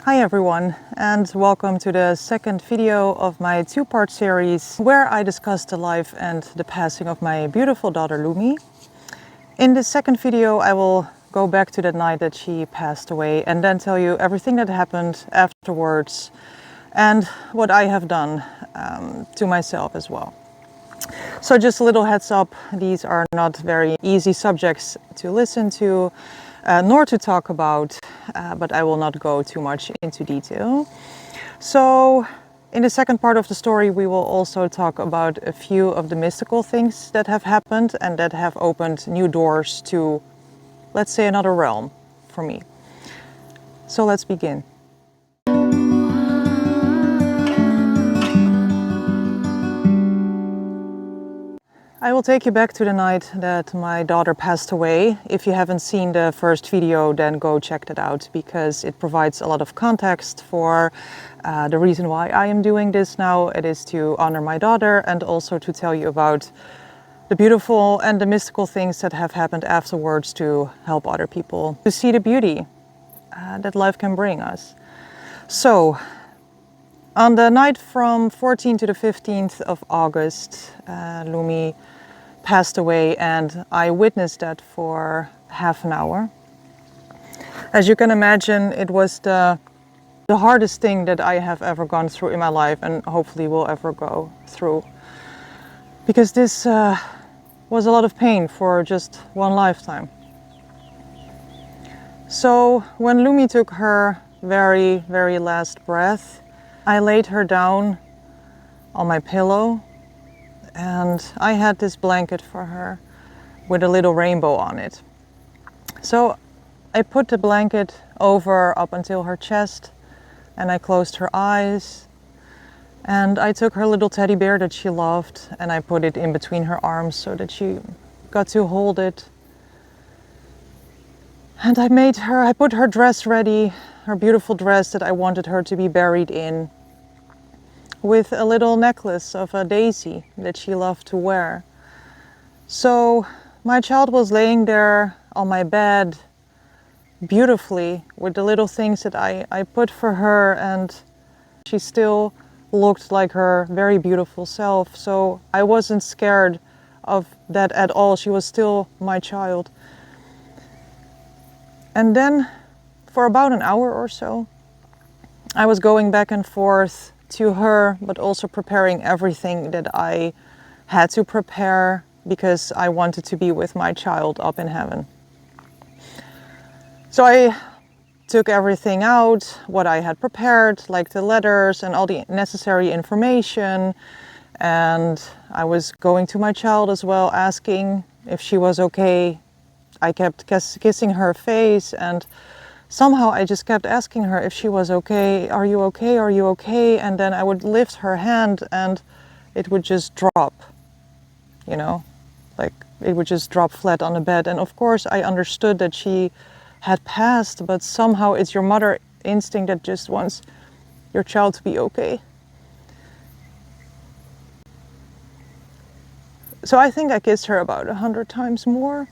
Hi everyone, and welcome to the second video of my two-part series where I discuss the life and the passing of my beautiful daughter Lumi. In this second video I will go back to that night that she passed away and then tell you everything that happened afterwards and what I have done to myself as well. So just a little heads up, these are not very easy subjects to listen to nor to talk about, but I will not go too much into detail. So in the second part of the story we will also talk about a few of the mystical things that have happened and that have opened new doors to, let's say, another realm for me. So let's begin. I will take you back to the night that my daughter passed away. If you haven't seen the first video, then go check that out because it provides a lot of context for the reason why I am doing this now. It is to honor my daughter and also to tell you about the beautiful and the mystical things that have happened afterwards to help other people to see the beauty that life can bring us. So, on the night from 14th to the 15th of August, Lumi passed away and I witnessed that for half an hour. As you can imagine, it was the hardest thing that I have ever gone through in my life and hopefully will ever go through. Because this was a lot of pain for just one lifetime. So when Lumi took her very, very last breath, I laid her down on my pillow and I had this blanket for her with a little rainbow on it. So I put the blanket over up until her chest and I closed her eyes and I took her little teddy bear that she loved and I put it in between her arms so that she got to hold it. And I put her dress ready, her beautiful dress that I wanted her to be buried in, with a little necklace of a daisy that she loved to wear. So my child was laying there on my bed beautifully with the little things that I put for her, and she still looked like her very beautiful self. So I wasn't scared of that at all. She was still my child. And then for about an hour or so, I was going back and forth to her, but also preparing everything that I had to prepare because I wanted to be with my child up in heaven. So I took everything out, what I had prepared, like the letters and all the necessary information, and I was going to my child as well, asking if she was okay. I kept kissing her face and somehow I just kept asking her if she was okay. Are you okay? Are you okay? And then I would lift her hand and it would just drop, you know, like it would just drop flat on the bed. And of course I understood that she had passed, but somehow it's your mother instinct that just wants your child to be okay. So I think I kissed her about 100 times more.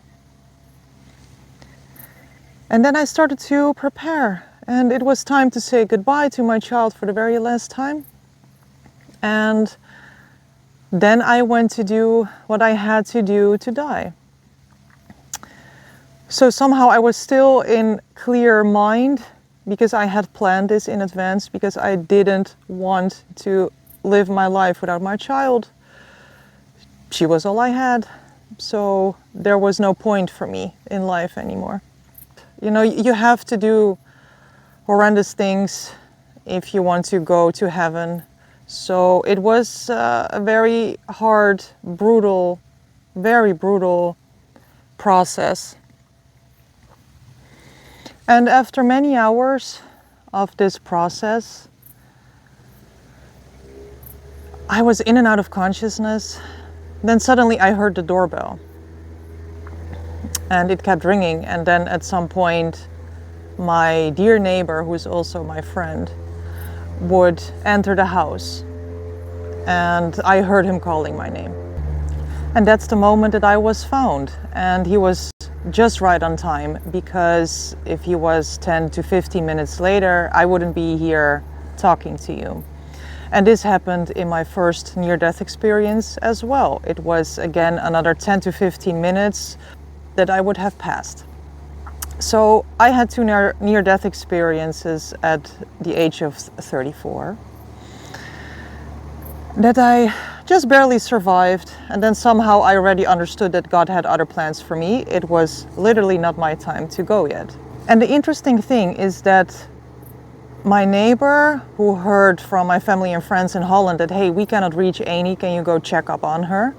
And then I started to prepare, and it was time to say goodbye to my child for the very last time. And then I went to do what I had to do to die. So somehow I was still in clear mind because I had planned this in advance, because I didn't want to live my life without my child. She was all I had, so there was no point for me in life anymore. You know, you have to do horrendous things if you want to go to heaven. So it was a very hard, brutal, very brutal process. And after many hours of this process, I was in and out of consciousness. Then suddenly I heard the doorbell. And it kept ringing, and then at some point my dear neighbor, who is also my friend, would enter the house and I heard him calling my name. And that's the moment that I was found, and he was just right on time, because if he was 10 to 15 minutes later, I wouldn't be here talking to you. And this happened in my first near-death experience as well. It was again another 10 to 15 minutes that I would have passed. So I had two near-death experiences at the age of 34 that I just barely survived, and then somehow I already understood that God had other plans for me. It was literally not my time to go yet. And the interesting thing is that my neighbor, who heard from my family and friends in Holland that, hey, we cannot reach Annie, can you go check up on her?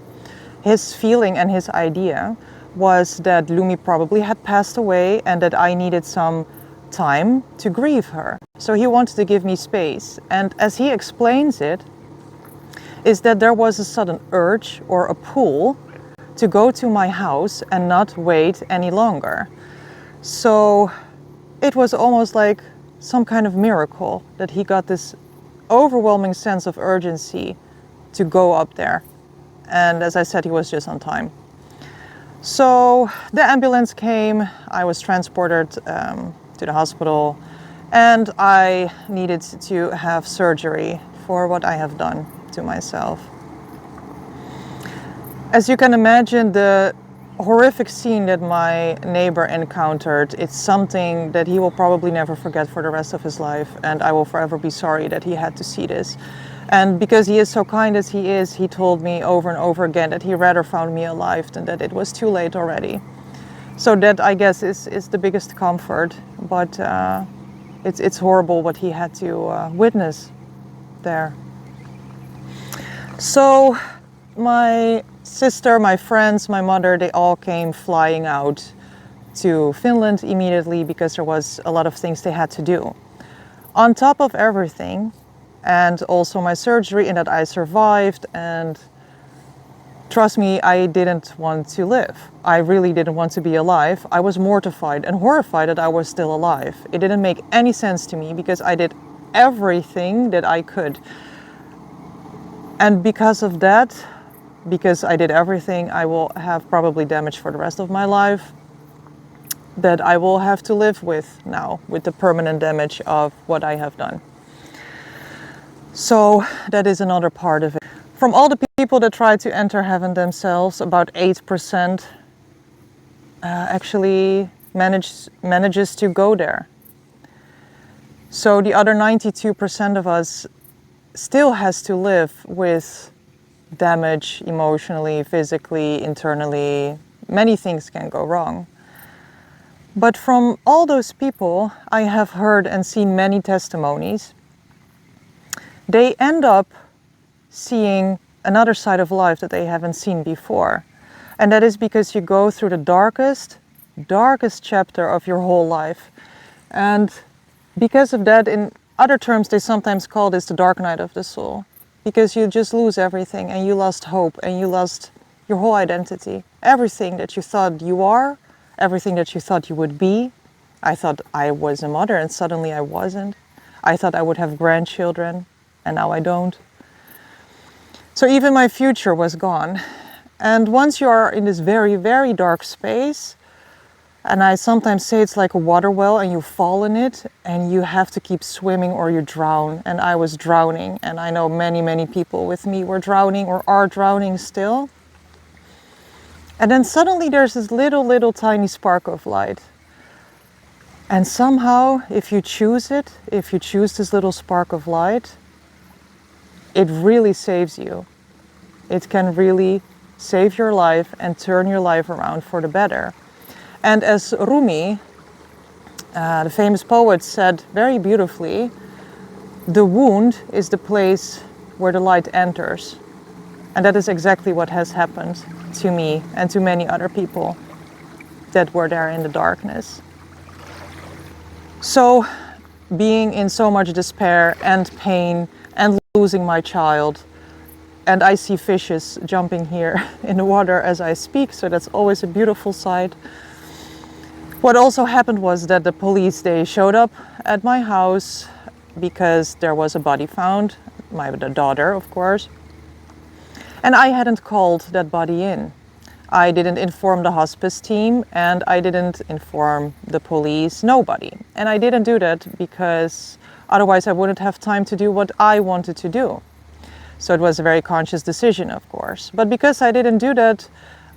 His feeling and his idea was that Lumi probably had passed away and that I needed some time to grieve her. So he wanted to give me space. And as he explains it, is that there was a sudden urge or a pull to go to my house and not wait any longer. So it was almost like some kind of miracle that he got this overwhelming sense of urgency to go up there. And as I said, he was just on time. So the ambulance came, I was transported to the hospital, and I needed to have surgery for what I have done to myself. As you can imagine, the horrific scene that my neighbor encountered, it's something that he will probably never forget for the rest of his life, and I will forever be sorry that he had to see this. And because he is so kind as he is, he told me over and over again that he rather found me alive than that it was too late already. So that, I guess, is the biggest comfort, but it's horrible what he had to witness there. So my sister, my friends, my mother, they all came flying out to Finland immediately because there was a lot of things they had to do. On top of everything, and also my surgery, and that I survived, and trust me, I didn't want to live. I really didn't want to be alive. I was mortified and horrified that I was still alive. It didn't make any sense to me because I did everything that I could. And because of that, because I did everything, I will have probably damage for the rest of my life that I will have to live with now, with the permanent damage of what I have done. So that is another part of it. From all the people that try to enter heaven themselves, about 8% actually manages to go there. So the other 92% of us still has to live with damage emotionally, physically, internally. Many things can go wrong. But from all those people, I have heard and seen many testimonies. They end up seeing another side of life that they haven't seen before. And that is because you go through the darkest chapter of your whole life. And because of that, in other terms, they sometimes call this the dark night of the soul, because you just lose everything and you lost hope and you lost your whole identity. Everything that you thought you are, everything that you thought you would be. I thought I was a mother and suddenly I wasn't. I thought I would have grandchildren and now I don't. So even my future was gone. And once you are in this very, very dark space, and I sometimes say it's like a water well and you fall in it and you have to keep swimming or you drown. And I was drowning, and I know many, many people with me were drowning or are drowning still. And then suddenly there's this little tiny spark of light. And somehow, if you choose it, if you choose this little spark of light, it really saves you. It can really save your life and turn your life around for the better. And as Rumi, the famous poet, said very beautifully, the wound is the place where the light enters. And that is exactly what has happened to me and to many other people that were there in the darkness. So, being in so much despair and pain and losing my child, and I see fishes jumping here in the water as I speak, so that's always a beautiful sight. What also happened was that the police, they showed up at my house because there was a body found, my daughter, of course. And I hadn't called that body in. I didn't inform the hospice team, and I didn't inform the police, nobody. And I didn't do that because otherwise I wouldn't have time to do what I wanted to do. So it was a very conscious decision, of course. But because I didn't do that,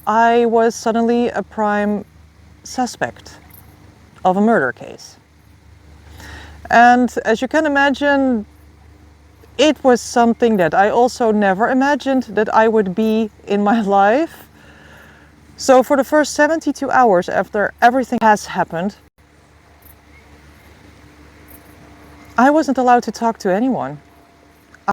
I was suddenly a prime suspect of a murder case. And as you can imagine, it was something that I also never imagined that I would be in my life. So for the first 72 hours after everything has happened, I wasn't allowed to talk to anyone.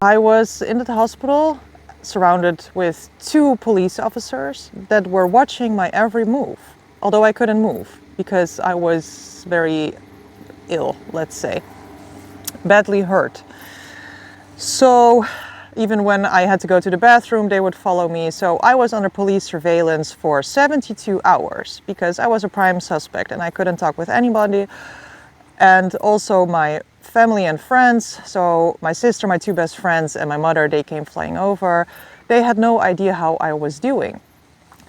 I was in the hospital surrounded with 2 police officers that were watching my every move, although I couldn't move because I was very ill, let's say, badly hurt. So even when I had to go to the bathroom, they would follow me. So I was under police surveillance for 72 hours because I was a prime suspect and I couldn't talk with anybody. And also my family and friends, so my sister, my 2 best friends, and my mother, they came flying over. They had no idea how I was doing.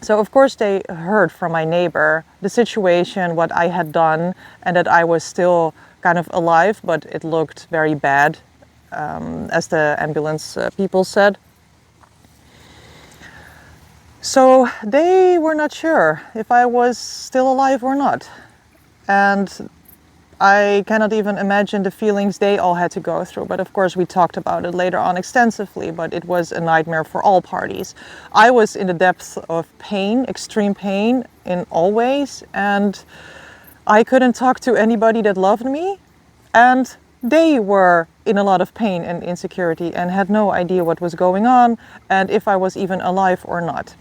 So of course they heard from my neighbor the situation, what I had done, and that I was still kind of alive, but it looked very bad, as the ambulance people said. So they were not sure if I was still alive or not. And I cannot even imagine the feelings they all had to go through. But of course we talked about it later on extensively, but it was a nightmare for all parties. I was in the depths of pain, extreme pain in all ways, and I couldn't talk to anybody that loved me. And they were in a lot of pain and insecurity and had no idea what was going on and if I was even alive or not.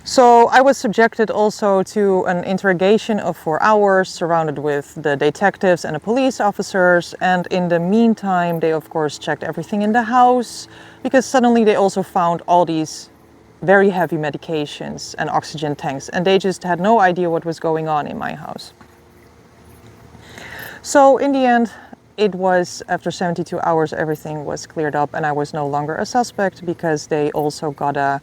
So I was subjected also to an interrogation of 4 hours, surrounded with the detectives and the police officers. And in the meantime, they of course checked everything in the house, because suddenly they also found all these very heavy medications and oxygen tanks, and they just had no idea what was going on in my house. So in the end, it was after 72 hours, everything was cleared up and I was no longer a suspect, because they also got a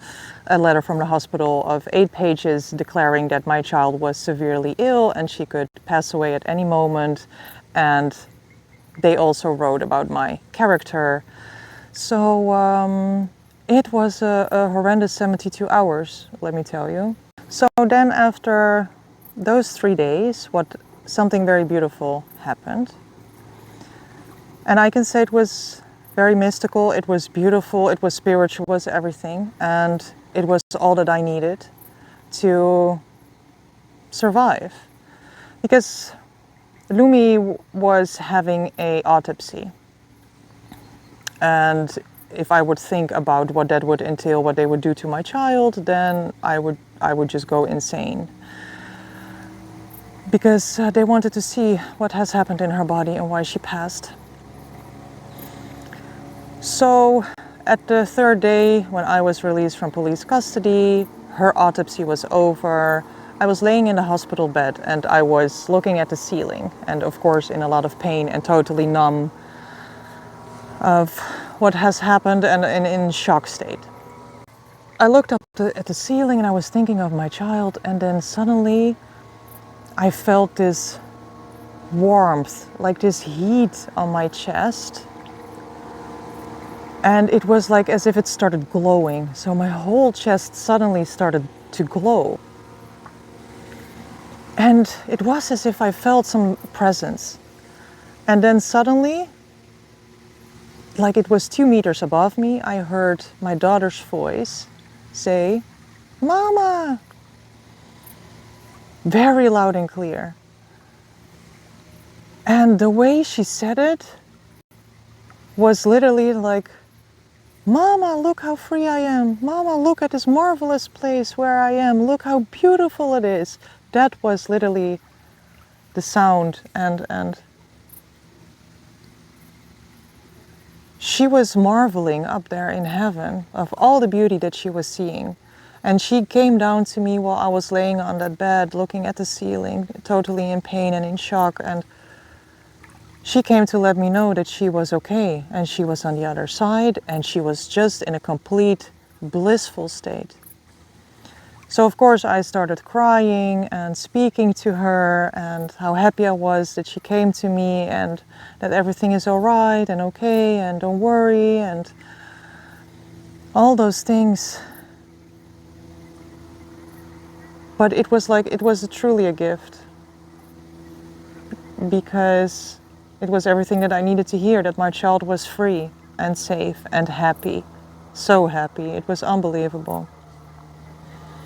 letter from the hospital of 8 pages declaring that my child was severely ill and she could pass away at any moment. And they also wrote about my character. So it was a horrendous 72 hours, let me tell you. So then after those 3 days, something very beautiful happened. And I can say it was very mystical, it was beautiful, it was spiritual, it was everything. And it was all that I needed to survive. Because Lumi was having an autopsy. And if I would think about what that would entail, what they would do to my child, then I would just go insane. Because they wanted to see what has happened in her body and why she passed. So at the 3rd day, when I was released from police custody, her autopsy was over. I was laying in the hospital bed and I was looking at the ceiling, and of course in a lot of pain and totally numb of what has happened and in shock state. I looked up at the ceiling and I was thinking of my child, and then suddenly I felt this warmth, like this heat on my chest. And it was like as if it started glowing. So my whole chest suddenly started to glow. And it was as if I felt some presence. And then suddenly, like it was 2 meters above me, I heard my daughter's voice say, "Mama!" Very loud and clear. And the way she said it was literally like, "Mama, look how free I am. Mama, look at this marvelous place where I am. Look how beautiful it is." That was literally the sound, and she was marveling up there in heaven of all the beauty that she was seeing. And she came down to me while I was laying on that bed, looking at the ceiling, totally in pain and in shock. And she came to let me know that she was okay, and she was on the other side, and she was just in a complete blissful state. So of course I started crying and speaking to her and how happy I was that she came to me and that everything is all right and okay and don't worry and all those things. But it was truly a gift, because it was everything that I needed to hear, that my child was free and safe and happy. So happy. It was unbelievable.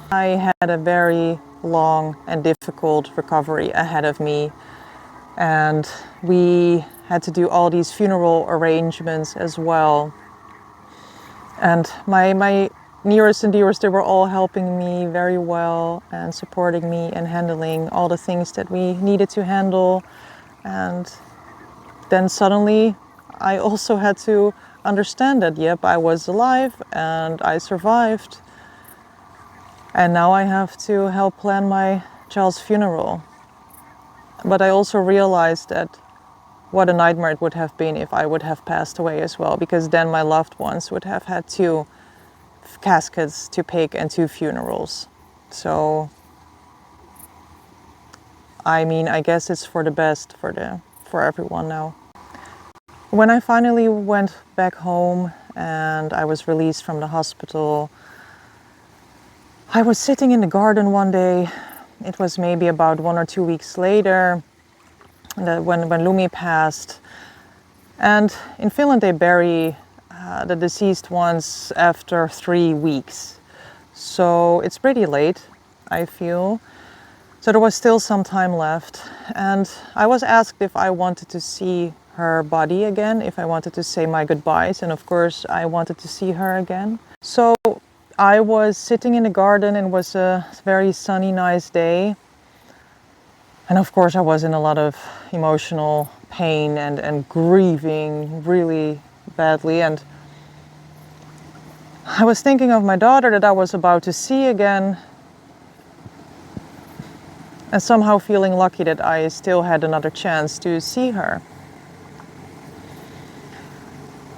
I had a very long and difficult recovery ahead of me, and we had to do all these funeral arrangements as well. And my nearest and dearest, they were all helping me very well and supporting me and handling all the things that we needed to handle. And then suddenly I also had to understand that, yep, I was alive and I survived. And now I have to help plan my child's funeral. But I also realized that what a nightmare it would have been if I would have passed away as well, because then my loved ones would have had 2 caskets to pick and 2 funerals. So, I mean, I guess it's for the best for everyone now. When I finally went back home and I was released from the hospital, I was sitting in the garden one day. It was maybe about 1 or 2 weeks later when Lumi passed. And in Finland they bury the deceased ones after 3 weeks. So it's pretty late, I feel. So there was still some time left. And I was asked if I wanted to see her body again, if I wanted to say my goodbyes. And of course I wanted to see her again. So I was sitting in the garden, and it was a very sunny, nice day. And of course I was in a lot of emotional pain and grieving really badly. And I was thinking of my daughter that I was about to see again, and somehow feeling lucky that I still had another chance to see her.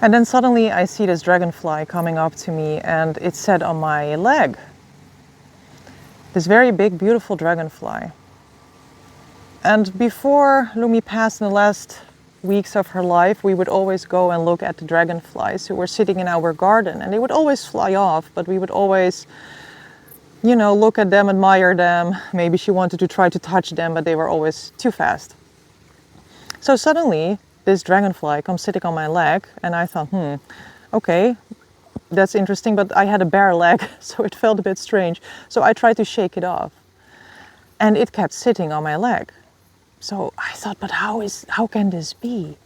And then suddenly I see this dragonfly coming up to me, and it sat on my leg. This very big, beautiful dragonfly. And before Lumi passed, in the last weeks of her life, we would always go and look at the dragonflies who were sitting in our garden, and they would always fly off, but we would always, you know, look at them, admire them. Maybe she wanted to try to touch them, but they were always too fast. So suddenly this dragonfly comes sitting on my leg, and I thought, okay, that's interesting, but I had a bare leg, so it felt a bit strange. So I tried to shake it off, and it kept sitting on my leg. So I thought, but how can this be?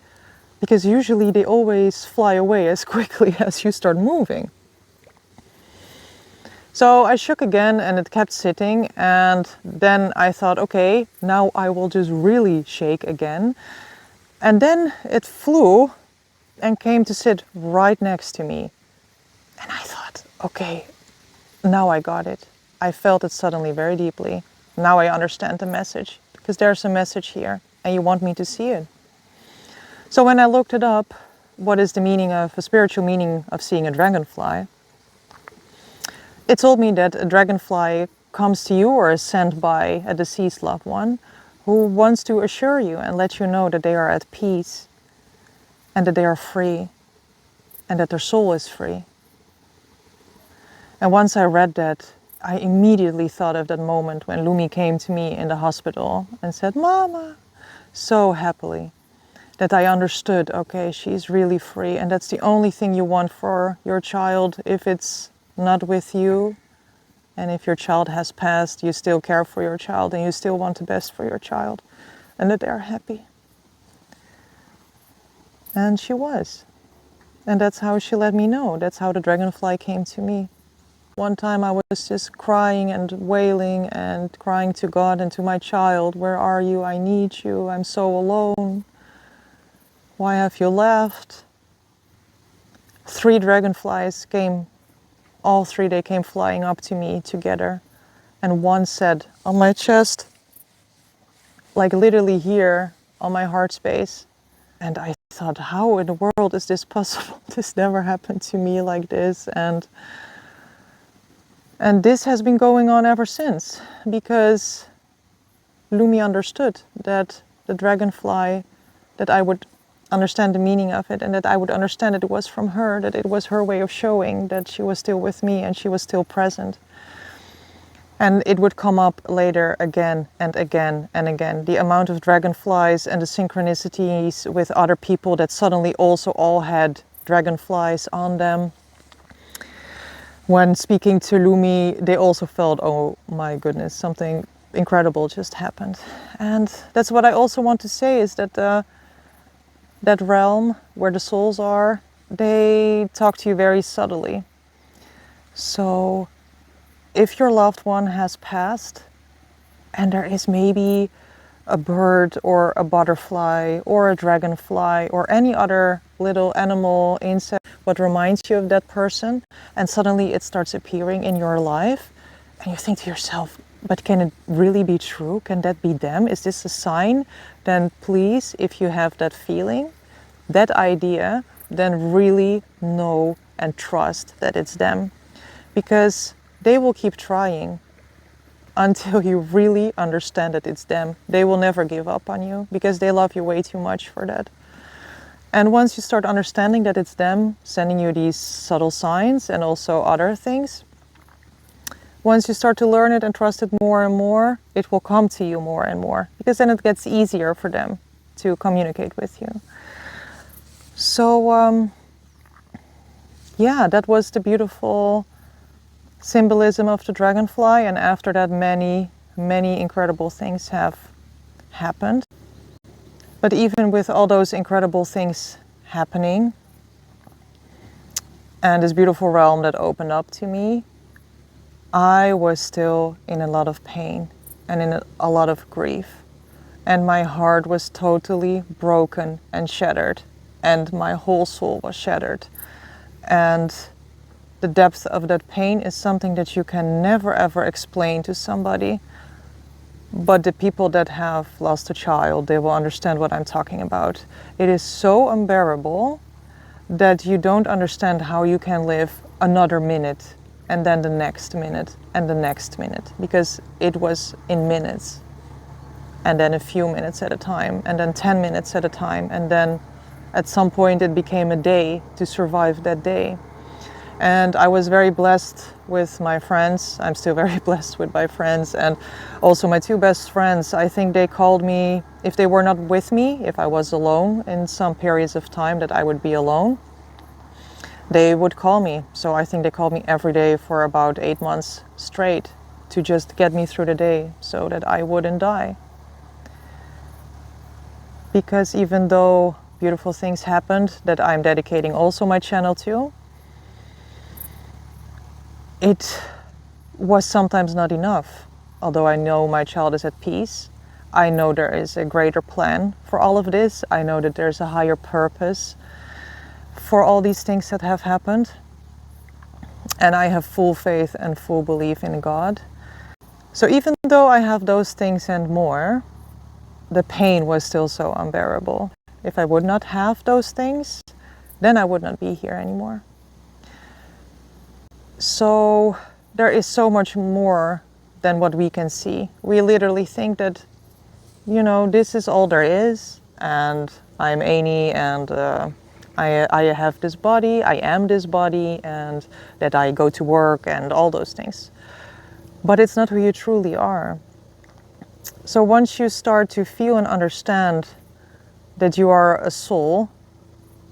Because usually they always fly away as quickly as you start moving. So I shook again, and it kept sitting, and then I thought, okay, now I will just really shake again. And then it flew and came to sit right next to me. And I thought, okay, now I got it. I felt it suddenly very deeply. Now I understand the message, because there's a message here and you want me to see it. So when I looked it up, what is the meaning of a spiritual meaning of seeing a dragonfly? It told me that a dragonfly comes to you or is sent by a deceased loved one who wants to assure you and let you know that they are at peace and that they are free and that their soul is free. And once I read that, I immediately thought of that moment when Lumi came to me in the hospital and said, "Mama," so happily, that I understood, okay, she's really free, and that's the only thing you want for your child. If it's not with you, and if your child has passed, you still care for your child and you still want the best for your child, and that they're happy. And she was. And that's how she let me know. That's how the dragonfly came to me. One time I was just crying and wailing and crying to God and to my child, "Where are you? I need you. I'm so alone. Why have you left?" 3 dragonflies came, all 3, they came flying up to me together. And one sat on my chest, like literally here on my heart space. And I thought, how in the world is this possible? This never happened to me like this. And And this has been going on ever since, because Lumi understood that the dragonfly, that I would understand the meaning of it, and that I would understand that it was from her, that it was her way of showing that she was still with me and she was still present. And it would come up later again and again and again. The amount of dragonflies and the synchronicities with other people that suddenly also all had dragonflies on them. When speaking to Lumi, they also felt, oh my goodness, something incredible just happened. And that's what I also want to say, is that that realm where the souls are, they talk to you very subtly. So if your loved one has passed and there is maybe a bird or a butterfly or a dragonfly or any other little animal, insect, what reminds you of that person, and suddenly it starts appearing in your life, and you think to yourself, but can it really be true? Can that be them? Is this a sign? Then please, if you have that feeling, that idea, then really know and trust that it's them. Because they will keep trying until you really understand that it's them. They will never give up on you because they love you way too much for that. And once you start understanding that it's them sending you these subtle signs and also other things, once you start to learn it and trust it more and more, it will come to you more and more, because then it gets easier for them to communicate with you. So, yeah, that was the beautiful symbolism of the dragonfly, and after that many incredible things have happened. But even with all those incredible things happening and this beautiful realm that opened up to me, I was still in a lot of pain and in a lot of grief, and my heart was totally broken and shattered, and my whole soul was shattered. And the depth of that pain is something that you can never ever explain to somebody. But the people that have lost a child, they will understand what I'm talking about. It is so unbearable that you don't understand how you can live another minute and then the next minute and the next minute, because it was in minutes, and then a few minutes at a time, and then 10 minutes at a time, and then at some point it became a day to survive that day. And I was very blessed with my friends. I'm still very blessed with my friends, and also my two best friends. I think they called me, if they were not with me, if I was alone in some periods of time that I would be alone, they would call me. So I think they called me every day for about 8 months straight to just get me through the day so that I wouldn't die. Because even though beautiful things happened that I'm dedicating also my channel to, it was sometimes not enough. Although I know my child is at peace, I know there is a greater plan for all of this. I know that there's a higher purpose for all these things that have happened. And I have full faith and full belief in God. So even though I have those things and more, the pain was still so unbearable. If I would not have those things, then I would not be here anymore. So there is so much more than what we can see. We literally think that, you know, this is all there is, and I'm Annie, and I have this body, I am this body, and that I go to work and all those things. But it's not who you truly are. So once you start to feel and understand that you are a soul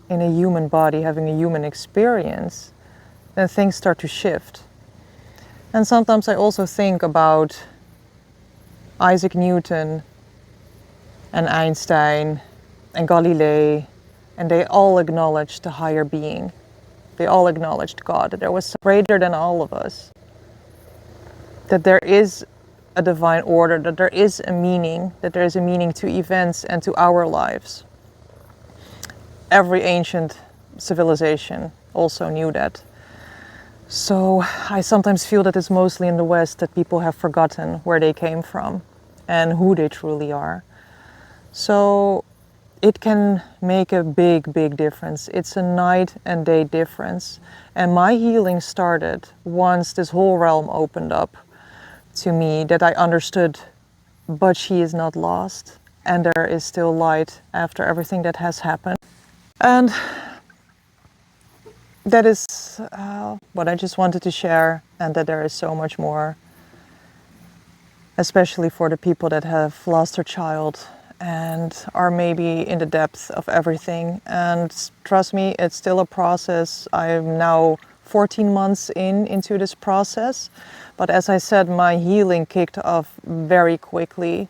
in a human body having a human experience, then things start to shift. And sometimes I also think about Isaac Newton and Einstein and Galilei, and they all acknowledged the higher being. They all acknowledged God, that there was greater than all of us, that there is a divine order, that there is a meaning, that there is a meaning to events and to our lives. Every ancient civilization also knew that. So I sometimes feel that it's mostly in the West that people have forgotten where they came from and who they truly are. So it can make a big, big difference. It's a night and day difference. And my healing started once this whole realm opened up to me, that I understood, but she is not lost, and there is still light after everything that has happened. And that is what I just wanted to share, and that there is so much more, especially for the people that have lost their child and are maybe in the depth of everything. And trust me, it's still a process. I'm now 14 months into this process. But as I said, my healing kicked off very quickly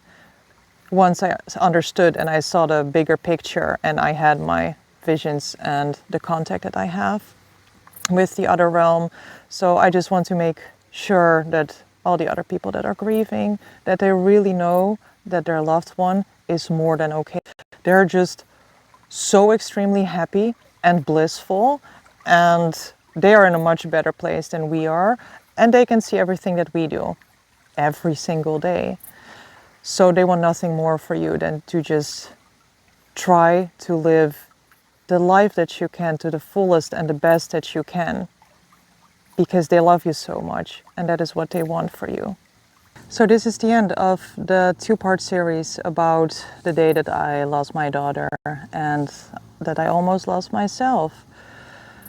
once I understood and I saw the bigger picture, and I had my visions and the contact that I have with the other realm. So I just want to make sure that all the other people that are grieving, that they really know that their loved one is more than okay. They're just so extremely happy and blissful, and they are in a much better place than we are, and they can see everything that we do every single day. So they want nothing more for you than to just try to live the life that you can to the fullest and the best that you can, because they love you so much, and that is what they want for you. So this is the end of the two-part series about the day that I lost my daughter and that I almost lost myself.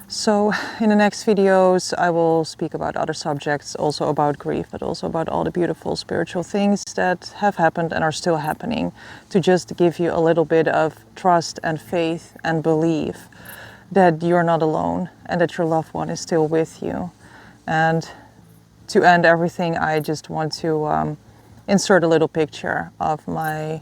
So in the next videos I will speak about other subjects, also about grief, but also about all the beautiful spiritual things that have happened and are still happening, to just give you a little bit of trust and faith and belief that you're not alone and that your loved one is still with you. And to end everything, I just want to insert a little picture of my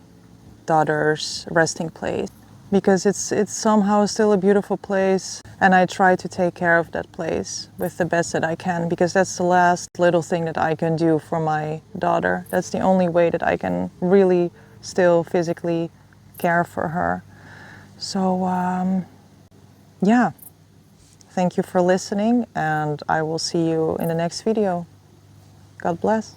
daughter's resting place, because it's somehow still a beautiful place, and I try to take care of that place with the best that I can, because that's the last little thing that I can do for my daughter. That's the only way that I can really still physically care for her. So yeah, thank you for listening, and I will see you in the next video. God bless.